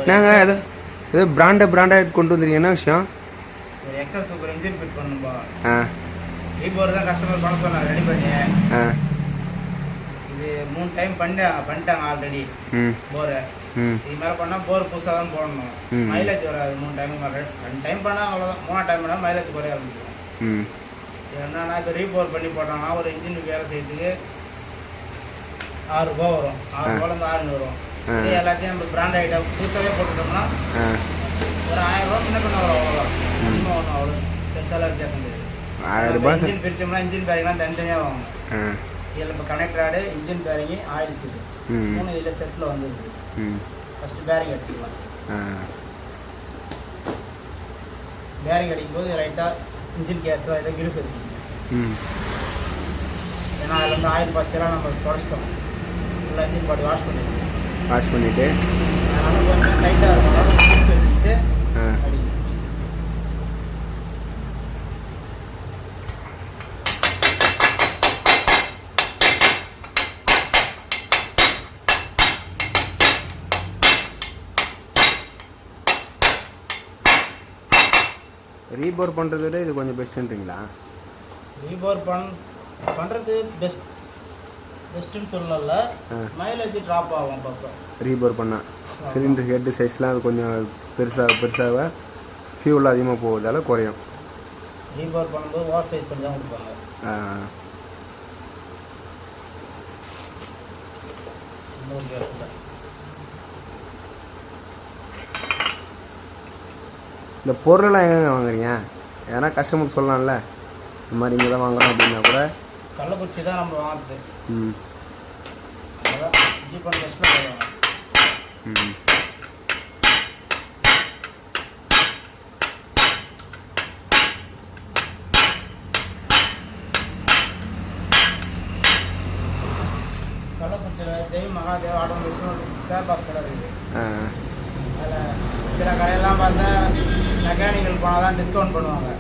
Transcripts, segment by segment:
நாங்கள் ஏதோ பிராண்டாக கொண்டு வந்துருக்கீங்க, என்ன விஷயம்? ஒரு எக்ஸல் சூப்பர் இன்ஜின் ஃபிட் பண்ணும்பா. ரீபோர் தான் கஸ்டமர் பண்ண சொன்னாங்க, ரெடி பண்ணி. இது 3 டைம் பண்ணிட்டாங்க ஆல்ரெடி போரை. இது மேலே பண்ணால் போர் புதுசாக தான் போடணும். மைலேஜ் வராது 3 டைம். 2 டைம் பண்ணால் அவ்வளோதான். 3ஆம் டைம் பண்ணால் மைலேஜ் குறைய ஆரம்பிக்கும். என்னன்னா இப்போ ரீபோர் பண்ணி போட்டாங்கன்னா ஒரு இன்ஜின் வேலை செய்யறதுக்கு 6 ரூபா வரும். 6 ரூபாலேருந்து 6 வரும். இதே எல்லாத்தையும் நம்ம பிராண்ட் ஐட்டம் புதுசாகவே போட்டுட்டோம்னா ஒரு 1000 ரூபா முன்ன பண்ண வரும். அவ்வளோதான். ஒன்றும் அவ்வளோ பெருசாலாம் வித்தியாசம் கிடையாது. 1000 ரூபாய் இன்ஜின் பிரிச்சோம்னா இன்ஜின் பேரிங்லாம் தனித்தனியாக வாங்கணும். இதில் இப்போ கனெக்டர் ஆடு, இன்ஜின் பேரிங்கு, ஆயில் சீட்டு 3 இதில் செட்டில் வந்துருக்கு. ஃபஸ்ட்டு பேரிங் அடிச்சுக்கலாம். பேரிங் அடிக்கும்போது ரைட்டாக இன்ஜின் கேஸில் இதை கிரிஸ் வச்சுக்கணும். ஏன்னா அதில் வந்து ஆயில் பாஸ்டெல்லாம் நம்ம தொடச்சிட்டோம். ஃபுல்லாக இன்ஜின் பாடி வாஷ் பண்ணிவிட்டு அதனால் கொஞ்சம் டைட்டாக இருக்கும். கிரிஸ் வச்சுக்கிட்டு அடிக்கணும். ரீபோர் பண்ணுறத விட இது கொஞ்சம் பெஸ்ட்டுன்றீங்களா? ரீபோர் பண்ணுறது பெஸ்ட்டுன்னு சொல்லல, மைலேஜ் ட்ராப் ஆகும் அப்பப்போ. ரீபோர் பண்ணால் சிலிண்டர் ஹெட்டு சைஸ்லாம் அது கொஞ்சம் பெருசாக ஃபியூல் அதிகமாக போவதால குறையும். ரீபோர் பண்ணும்போது ஓவர் சைஸ் பண்ணி தான் கொடுப்பாங்க. இன்னொரு கேஸில் இந்த பொருளெல்லாம் எங்கே வாங்குறீங்க? ஏன்னா கஸ்டமர் சொல்லலாம்ல, இந்த மாதிரி இங்கே தான் வாங்குறோம் அப்படின்னா கூட. கள்ளக்குறிச்சி தான் நம்ம வாங்குறது. அதான் ஜீப் அண்ட் பெஸ்ட்டில் போடுவாங்க. கள்ளக்குறிச்சியில் Jai Mahadev automobiles spare parts கடை இருக்குது. அதில் சில கடையெல்லாம் பார்த்தா மெக்கானிக்கல் போனால் தான் டிஸ்கவுண்ட் பண்ணுவாங்க.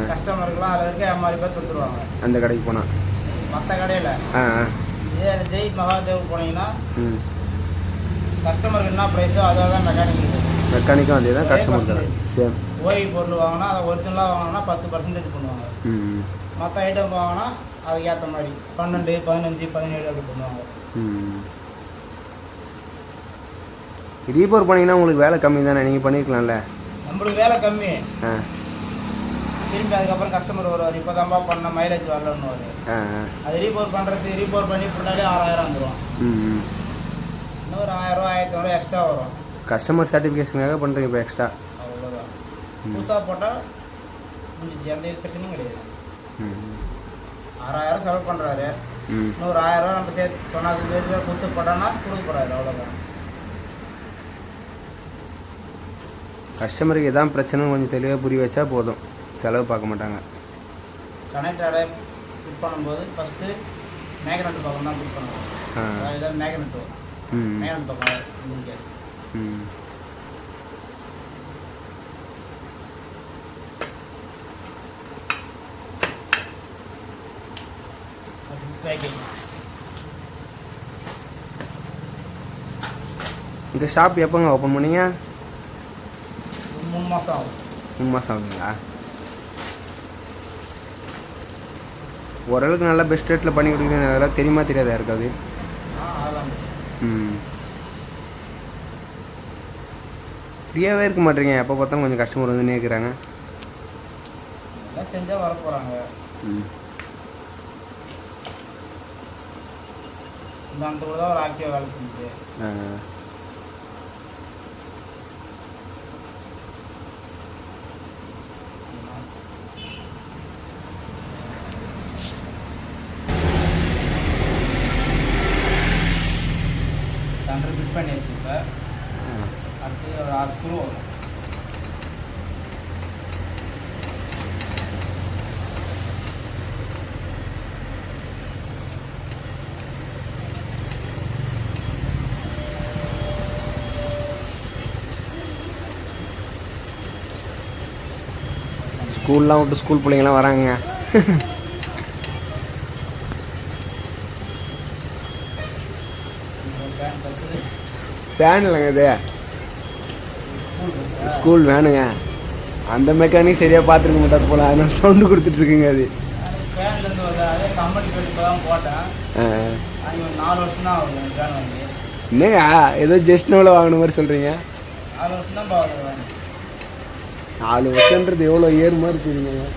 கஸ்டமருக்குலாம் அதில் இருக்க எம்ஆர்பி பேர் கொடுத்துருவாங்க அந்த கடைக்கு போனால். மற்ற கடையில் இதே ஜெய் மகாதேவ் போனீங்கன்னா கஸ்டமருக்கு என்ன ப்ரைஸோ அதை தான் மெக்கானிக்கும் அதே தான் கஸ்டமர் சேம். ஓய் பொருள் வாங்கினா அதை ஒரிஜினலாக வாங்கினா 10% பண்ணுவாங்க. மற்ற ஐட்டம் வாங்கினா அதுக்கு ஏற்ற மாதிரி 12, 15, 17 அப்படி பண்ணுவாங்க. ரீபோர் பண்ணிங்கன்னா உங்களுக்கு வேலை கம்மி தானே, நீங்கள் பண்ணியிருக்கலாம்ல? நம்மளுக்கு வேலை கம்மி. திரும்பி அதுக்கப்புறம் கஸ்டமர் வருவார், இப்போ தான்ப்பா பண்ண மைலேஜ் வரலன்னு வரும். அது ரீபோர் பண்ணி ஃபுல்லாலே 6000 வந்துடும். இன்னொரு 1000 ரூபா 1500 எக்ஸ்ட்ரா வரும். கஸ்டமர் சாட்டிஃபிகேஷனுக்காக பண்ணுறீங்க இப்போ எக்ஸ்ட்ரா. அவ்வளோதான். புதுசாக போட்டால் முடிஞ்சிச்சு, எந்த பிரச்சனையும் கிடையாது. 6000 செலவு பண்ணுறாரு, இன்னொரு 1000 ரூபா நம்ம சேர்த்து சொன்னது பேர் புதுசாக போட்டோன்னா கொடுக்க போகிறாரு. அவ்வளோதான். கஸ்டமருக்கு எதாவது பிரச்சனை கொஞ்சம் தெளிவாக புரிய வச்சா போதும், செலவு பார்க்க மாட்டாங்க. கனெக்டரை ஃபிட் பண்ணும்போது ஃபஸ்ட்டு மேக்னெட் பக்கம் தான் ஃபிட் பண்ணுவோம். இதான் மேக்னெட் பக்கம் இன்ஜின் கேஸ். இந்த ஷாப் எப்போங்க ஓப்பன் பண்ணீங்க? 3 மாதம் ஆகும். 3 மாதம் ஆகுதுங்களா? ஓரளவுக்கு நல்லா பெஸ்ட் ரேட்டில் பண்ணி கொடுக்குறீங்க. அதெல்லாம் தெரியுமா தெரியாதா இருக்காது? ஃப்ரீயாகவே இருக்க மாட்டேங்க, எப்போ பார்த்தாலும் கொஞ்சம் கஸ்டமர் வந்து நேர்க்கிறாங்க. செஞ்சால் வர போகிறாங்க. இந்த அந்த கூட தான் ஒரு ஆக்டிவாக வேலை செஞ்சுது. சென்டர் ஃபிட் பண்ணியாச்சு. இப்போ அடுத்து ஒரு 6 ஸ்க்ரூ வரும். ஸ்கூல்லாம் விட்டு ஸ்கூல் பிள்ளைங்களாம் வராங்க. ஃபேன் இல்லைங்க இது, ஸ்கூல் வேணுங்க. அந்த மெக்கானிக் சரியாக பார்த்துருக்க மாட்டார் போல், அதனால சவுண்டு கொடுத்துட்ருக்குங்க அது. ஃபேன்லேருந்து வருது. அதே கம்பெனி போயிட்டு இப்போ தான் போட்டேன். அது ஒரு 4 வருஷம் தான் ஆகுது எனக்கு ஃபேன் வாங்கி. என்னங்க ஏதோ ஜஸ்ட் நோவில் வாங்கின மாதிரி சொல்கிறீங்க? 4 வருஷம் தான் பார்க்குறேன். 4 வருஷன்றது எவ்வளோ ஏறு மாதிரி தெரியுங்க.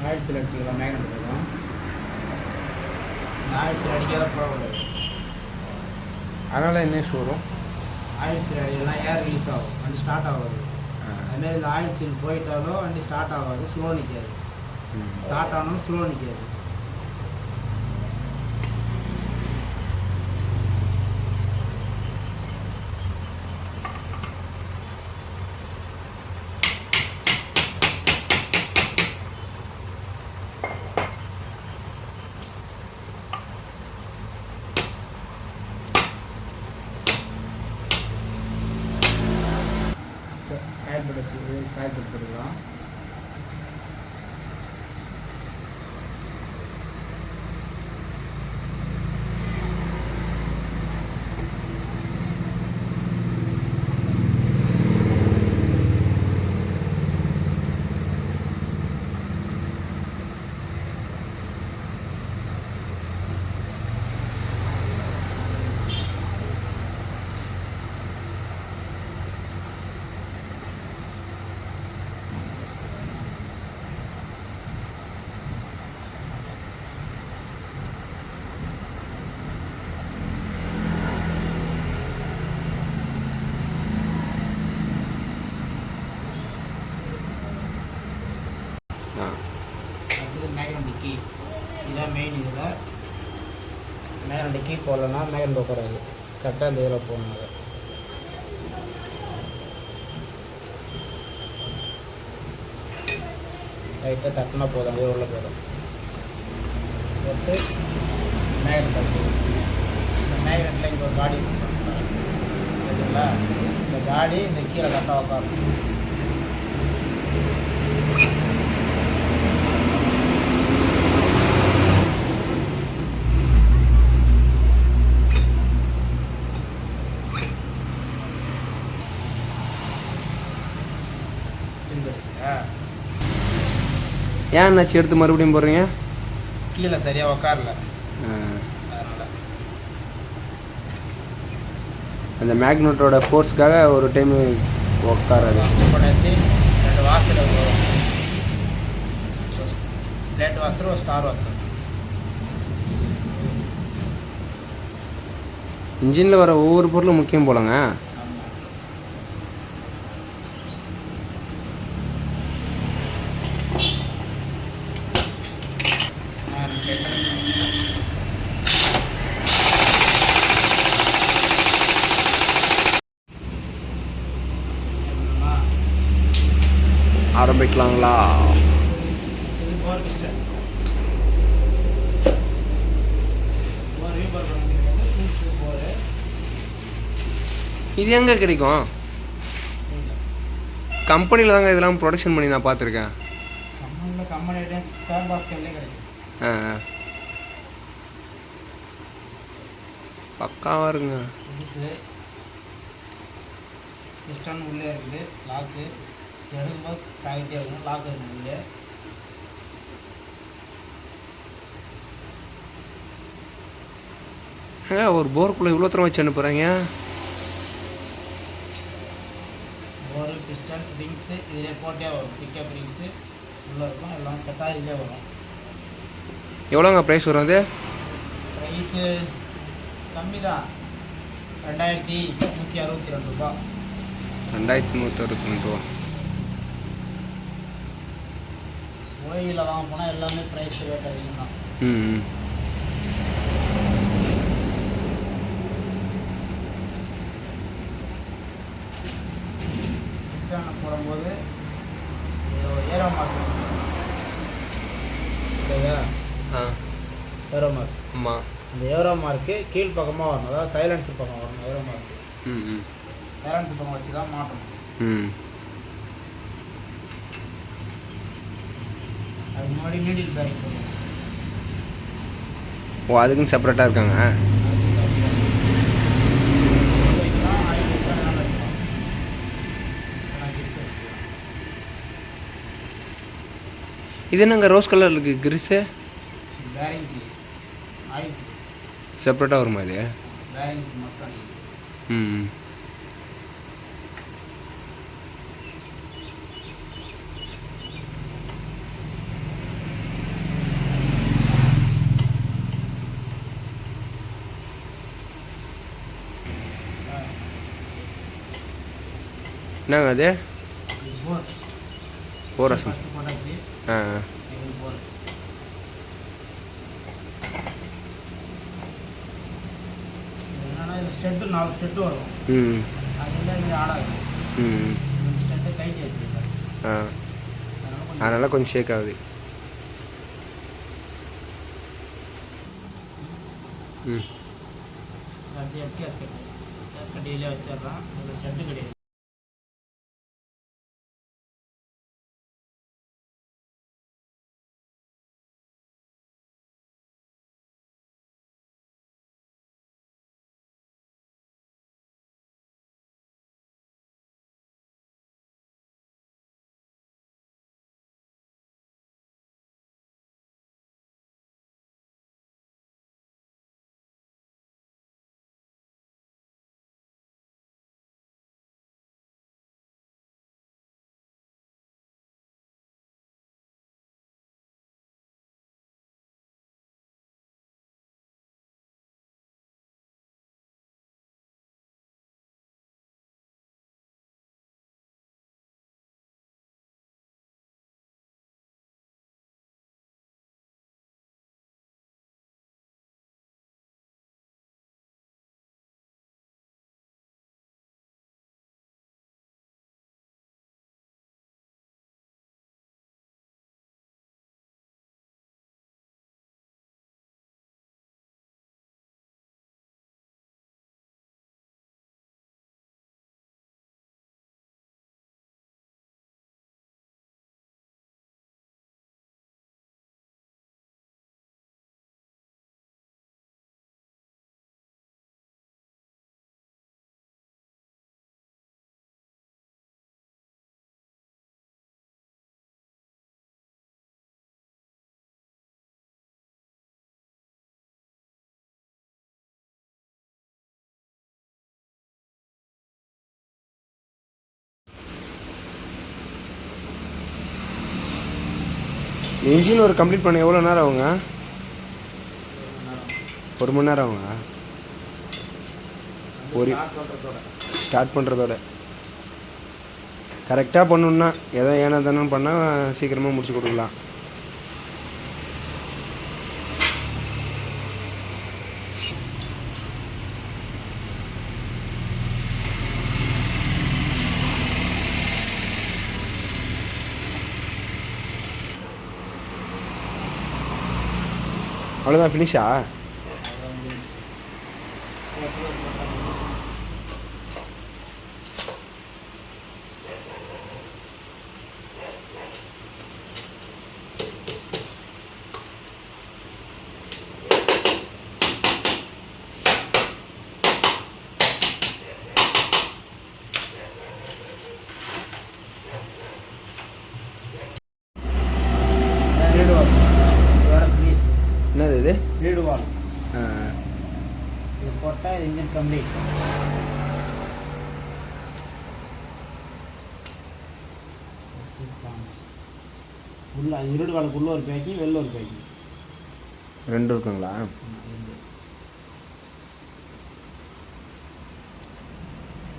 ஆயிடுச்சு அடிச்சுக்கலாம் மேக்னெட் போதும். ஆயிடுச்சு அடிக்காத போகக்கூடாது. அதனால் என்ன இஷ்யூ வரும்? ஆயிடுச்சு எல்லாம் ஏர் ரிலீஸ் ஆகும், வண்டி ஸ்டார்ட் ஆகாது. அதுமாரி இந்த ஆயில் சீல் போயிட்டாலும் வண்டி ஸ்டார்ட் ஆகாது, ஸ்லோ நிற்காது. ஸ்டார்ட் ஆனாலும் ஸ்லோ நிற்காது. காயில் போட்டு வச்சுருக்கு, காயில் போட்டு போட்டுக்கலாம். அடுத்தது மேக்னெட் கீ. இதான் மெயின். இதில் மேக்னெட் கீ போடலன்னா மேக்னெட் உட்காராது. கரெக்டாக இந்த இதில் போடணும். அதை லைட்டாக தட்டினா போதும், அதே உள்ள போயிடும். போட்டு மேக்னெட் தட்டு. இந்த மேக்னெட்டில் இங்கே ஒரு காடி சரிங்களா? இந்த காடி இந்த கீழே கரெக்டாக உட்காரணும். ஏன் என்னாச்சு எடுத்து மறுபடியும் போடுறீங்க? கீழே சரியாக உட்காரல, அதனால். அந்த மேக்னெட்டோட ஃபோர்ஸ்க்காக ஒரு டைம் உட்காராது. பண்ணாச்சு. 2 வாசல் வரும். பிளேட் வாசல், ஒரு ஸ்டார் வாசல். இன்ஜினில் வர ஒவ்வொரு பொருளும் முக்கியம் போலங்க. ஆரம்பிக்கலாங்களா? இது போர் பிஸ்டன். இது எங்கே கிடைக்கும்? கம்பெனியில் தாங்க இதெல்லாம் ப்ரொடக்ஷன் பண்ணி நான் பார்த்துருக்கேன். கம்பெனி ஸ்பேர் பாஸ்கெட்லேயே கிடைக்கும். பக்காவாக இருங்க. பிஸ்டன் உள்ளே இருக்குது. லாக்கு எடுக்கும்போது டாகிட்டே இருக்கணும். லாக் இருக்கணும் உள்ளே. ஒரு போருக்குள்ளே இவ்வளோ தூரம் வச்சு அனுப்புகிறாங்க. போரு, பிஸ்டன், ரிங்ஸு இதிலே போட்டே வரும். பிக்கப் ரிங்ஸு உள்ளே இருக்கும். எல்லாம் செட்டாக இதிலே வரும். எவ்வளோங்க ப்ரைஸ் வரும் அது? ப்ரைஸு கம்மி தான். 2162 ரூபா. 2162 ரூபா. ஓயிலில் வாங்க போனால் எல்லாமே ப்ரைஸ் ரேட் அதிகம் தான். ம். பிஸ்டானை போடும்போது ஏரோ மார்க் இல்லையா? Arrow mark. ஆமாம். இந்த ஏரோ மார்க்கு கீழ் பக்கமாக வரணும். அதாவது சைலன்சர் பக்கம் வரணும் ஏரோ மார்க்கு. சைலன்சர் பக்கம் வச்சு தான் மாட்டணும். அதுக்கு முன்னாடி நீடில் பேரிங் போடுவோம். ஓ, அதுக்குன்னு செப்பரேட்டாக இருக்காங்க. இது என்னங்க ரோஸ் கலர் இருக்குது கிரிஸு? பேரிங் கிரீஸ், ஆயில் கிரீஸ் செப்பரேட்டாக வருமா இது? பேரிங் மட்டும். ம். என்னங்க அது? போர் போரஸ். ஃபஸ்ட்டு போட்டாச்சு. ஆ. செகண்ட் போர். என்னன்னா இதில் ஸ்டெட்டு 4 ஸ்டெட்டு வரும். ம். அது வந்து இது ஆடாது. ம். ஸ்டெட்டை கைட்டி வச்சுருக்கேன். ஆ, அதனால் கொஞ்சம் ஷேக் ஆகுது. ம். அப்படியே கேஸ்கட் இதிலே வச்சிடலாம். இதில் ஸ்டெட்டு கிடையாது. இன்ஜின் ஒரு கம்ப்ளீட் பண்ண எவ்வளோ நேரம் ஆகுங்க? 1 மணி நேரம் ஆகுங்க. ஒரு ஸ்டார்ட் பண்ணுறதோட கரெக்டாக பண்ணணுன்னா ஏதோ ஏனா தானே பண்ணால் சீக்கிரமாக முடிச்சு கொடுக்கலாம். அவ்வளோதான், ஃபினிஷா? என்னது இது? லீடு வால். இது போட்டால் இது இன்ஜின் கம்ப்ளீட். உள்ள இருடு வாளுக்குள்ள ஒரு பேக்கிங், வெளில ஒரு பேக்கிங், 2 இருக்குங்களா?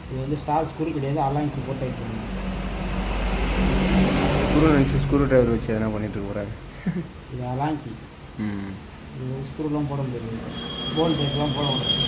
இது வந்து ஸ்டார் ஸ்க்ரூ கிடையாது, அலாங்க்கு போட்டு டைட் பண்ணணும். ஸ்க்ரூ நினச்சி ஸ்க்ரூ டிரைவர் வச்சு எதனா பண்ணிட்டு இருக்கிறாரு. இது அலாங்கி. ம். இது ஸ்க்ரூலாம் போட முடியாது, போல் டைப்லாம் போட முடியாது.